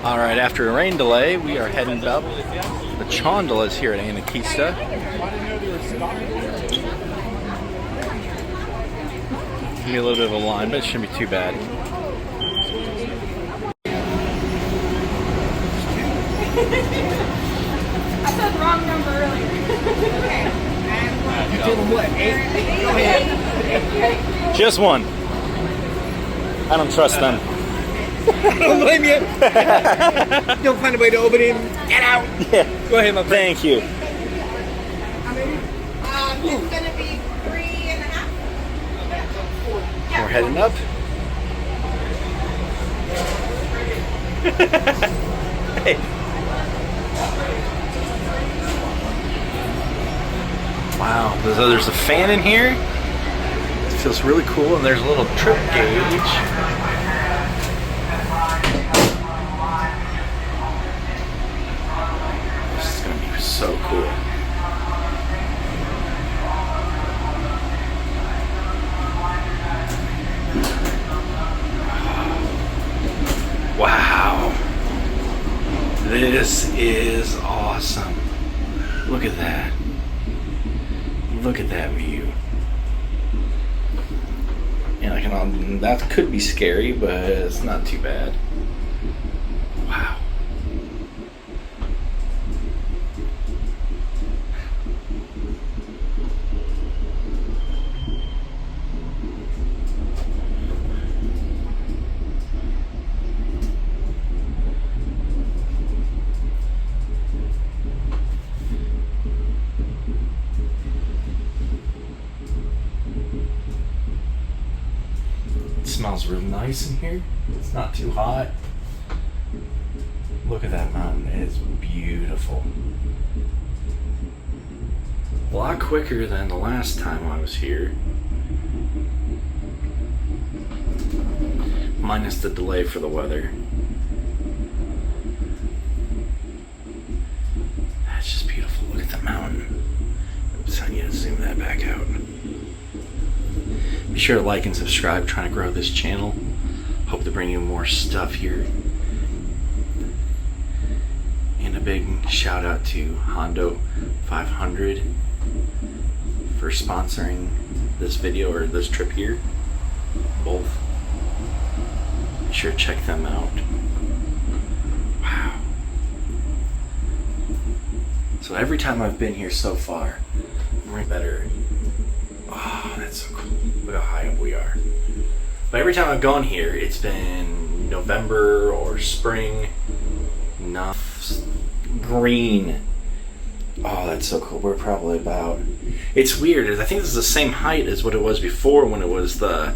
All right, after a rain delay, we are heading up the Chondolas here at Anakeesta. Be a little bit of a line, but it shouldn't be too bad. I said the wrong number earlier. You told them what? 8? Go ahead. Just one. I don't trust them. I don't blame you. Don't find a way to open it. Get out. Yeah. Go ahead, my friend. Thank you. It's going to be 3.5. We're heading up. Hey. Wow, there's a fan in here. It feels really cool, and there's a little trip gauge. This is going to be so cool. Wow. This is awesome. Look at that. Look at that view. And that could be scary, but it's not too bad. Wow. Smells real nice in here. It's not too hot. Look at that mountain. It is beautiful. A lot quicker than the last time I was here. Minus the delay for the weather. That's just beautiful. Look at the mountain. Oops, I need to zoom that back out. Be sure to like and subscribe. Trying to grow this channel. Hope to bring you more stuff here. And a big shout out to Hondo 500 for sponsoring this video or this trip here. Both. Be sure to check them out. Wow. So every time I've been here so far, I'm right better. Oh, that's so cool. Look how high up we are. But every time I've gone here, it's been November or spring. Enough green. Oh, that's so cool. We're probably about... It's weird. I think this is the same height as what it was before when it was the...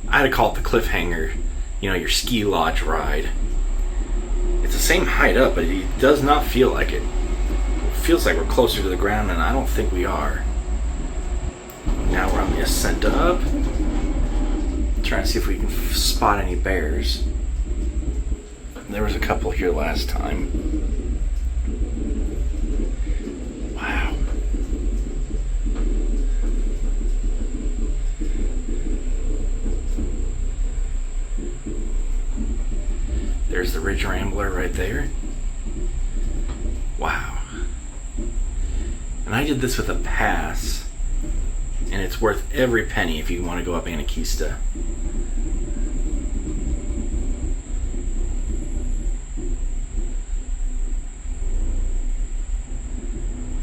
I had to call it the cliffhanger. You know, your ski lodge ride. It's the same height up, but it does not feel like it. It feels like we're closer to the ground, and I don't think we are. Now we're on the ascent up. Trying to see if we can spot any bears. There was a couple here last time. Wow. There's the Ridge Rambler right there. Wow. And I did this with a pass. And it's worth every penny if you want to go up Anakeesta.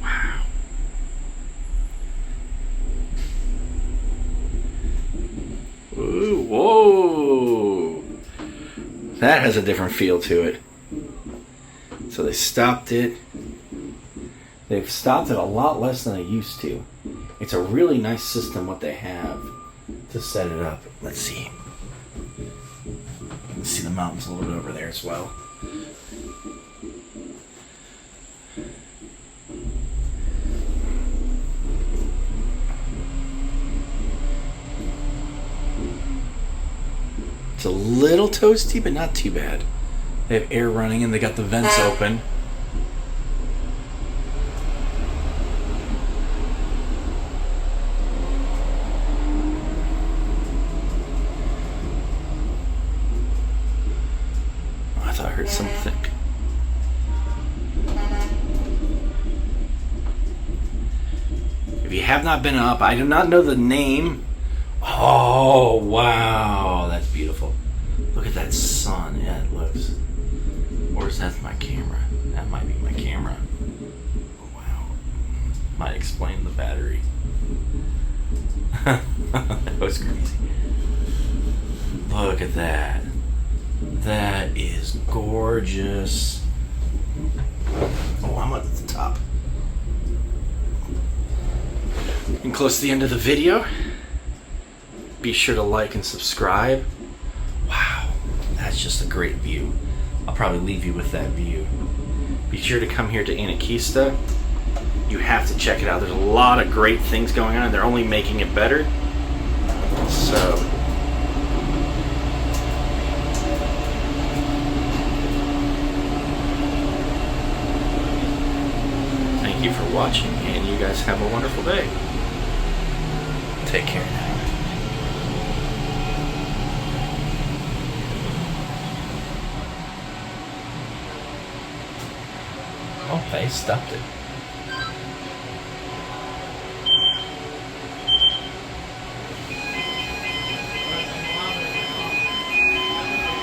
Wow. Ooh, whoa. That has a different feel to it. So they stopped it. They've stopped it a lot less than they used to. It's a really nice system what they have to set it up. Let's see. You can see the mountains a little bit over there as well. It's a little toasty, but not too bad. They have air running and they got the vents open. heard something. If you have not been up, I do not know the name. Oh, wow. That's beautiful. Look at that sun. Yeah, it looks. Or is that my camera? That might be my camera. Oh, wow. Might explain the battery. That was crazy. Look at that. That is gorgeous. Oh, I'm up at the top. And close to the end of the video. Be sure to like and subscribe. Wow, that's just a great view. I'll probably leave you with that view. Be sure to come here to Anakeesta. You have to check it out. There's a lot of great things going on, and they're only making it better. So, thank you for watching, and you guys have a wonderful day. Take care now. Oh, they stopped it.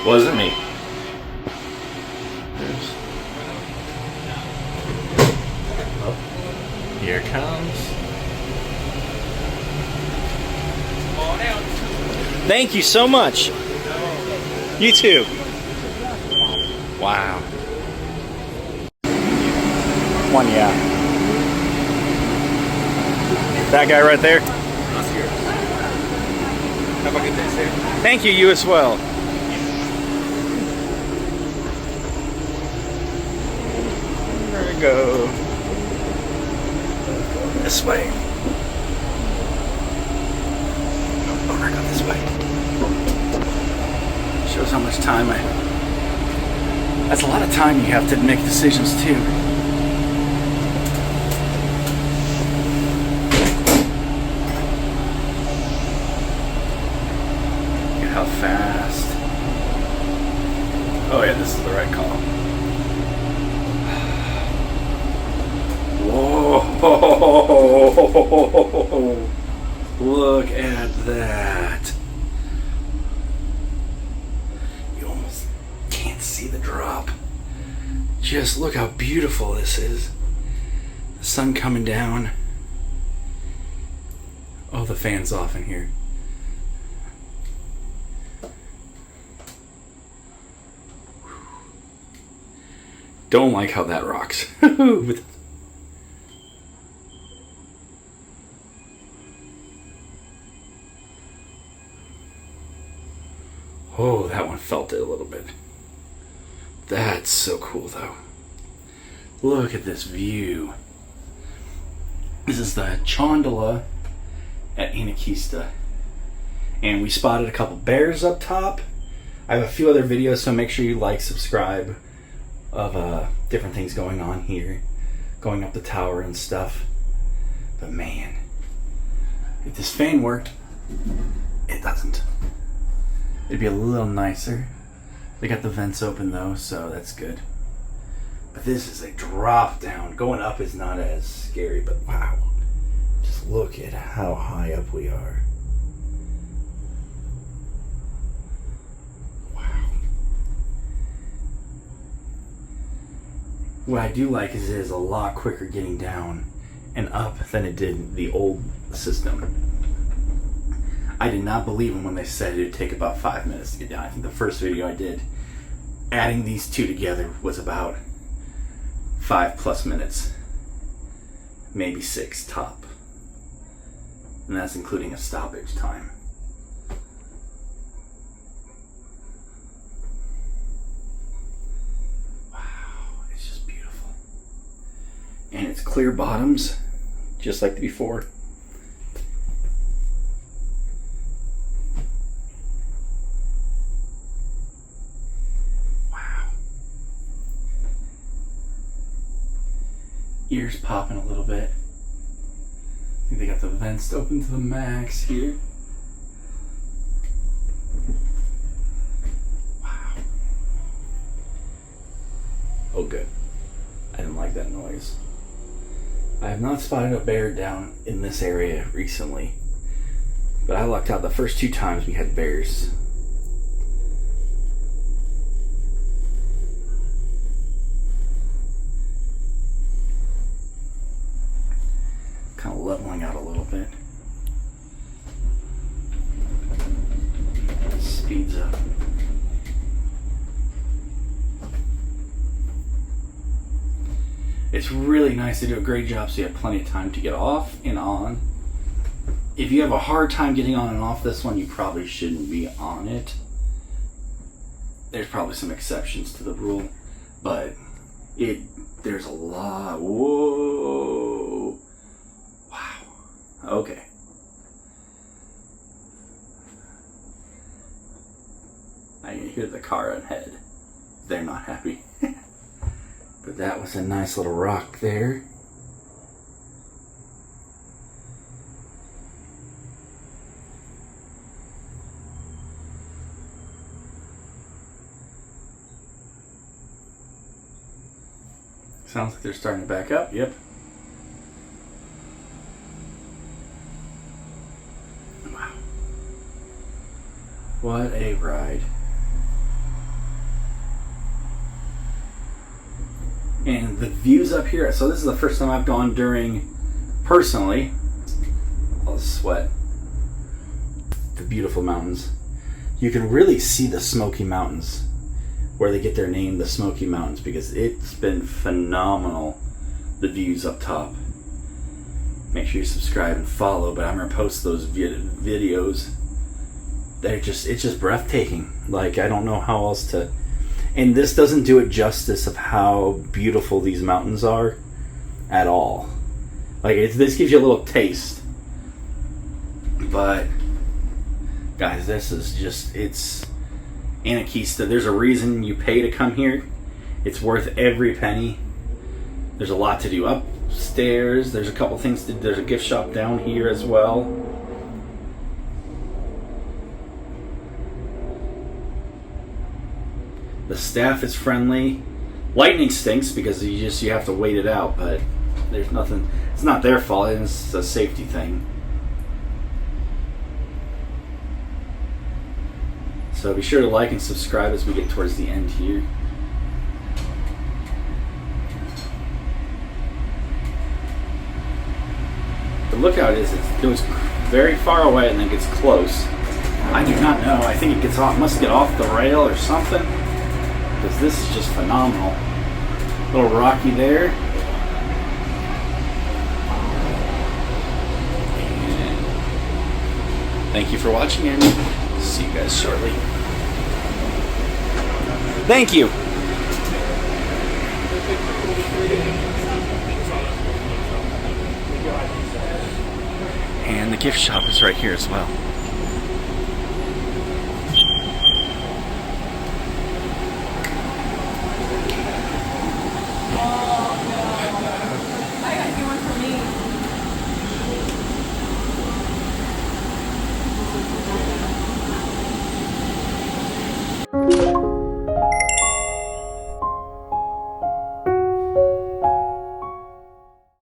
Wasn't me. Oh, here it comes. Thank you so much. You too. Wow. One, yeah. That guy right there. Have a good day, sir. Thank you, you as well. There we go. This way. Oh, I got this way. Shows how much time that's a lot of time you have to make decisions too. Look at how fast. Oh yeah, this is the right call. Whoa! Look at that. You almost can't see the drop. Just look how beautiful this is. The sun coming down. Oh, the fan's off in here. Don't like how that rocks. Oh, that one felt it a little bit. That's so cool though. Look at this view. This is the Chondola at Anakeesta. And we spotted a couple bears up top. I have a few other videos, so make sure you like, subscribe of different things going on here. Going up the tower and stuff. But man, if this fan worked, it doesn't. It'd be a little nicer. They got the vents open though, so that's good. But this is a drop down. Going up is not as scary, but wow. Just look at how high up we are. Wow. What I do like is it is a lot quicker getting down and up than it did the old system. I did not believe them when they said it would take about 5 minutes to get down. I think the first video I did, adding these two together, was about 5+ minutes. Maybe 6 top. And that's including a stoppage time. Wow, it's just beautiful. And it's clear bottoms, just like before. Ears popping a little bit. I think they got the vents open to the max here. Wow. not spotted a bear down in this area recently, but I lucked out the first 2 times we had bears. Kind of leveling out a little bit. Speeds up. It's really nice. They do a great job so you have plenty of time to get off and on. If you have a hard time getting on and off this one, you probably shouldn't be on it. There's probably some exceptions to the rule, but there's a lot. Whoa. Wow. Okay. I can hear the car ahead. They're not happy. But that was a nice little rock there. Sounds like they're starting to back up. Yep. Wow. What a ride. And the views up here, so this is the first time I've gone during, personally, all the sweat, the beautiful mountains. You can really see the Smoky Mountains, where they get their name, the Smoky Mountains, because it's been phenomenal, the views up top. Make sure you subscribe and follow, but I'm going to post those videos. It's just breathtaking. Like, I don't know how else to... And this doesn't do it justice of how beautiful these mountains are at all. Like, this gives you a little taste. But, guys, this is just, it's Anakeesta. There's a reason you pay to come here. It's worth every penny. There's a lot to do upstairs. There's a couple things there's a gift shop down here as well. The staff is friendly. Lightning stinks because you have to wait it out, but there's nothing. It's not their fault. It's a safety thing. So be sure to like and subscribe as we get towards the end here. The lookout is it goes very far away and then gets close. I do not know. I think it gets off. Must get off the rail or something. Because this is just phenomenal. A little rocky there. And thank you for watching, and see you guys shortly. Thank you. And the gift shop is right here as well.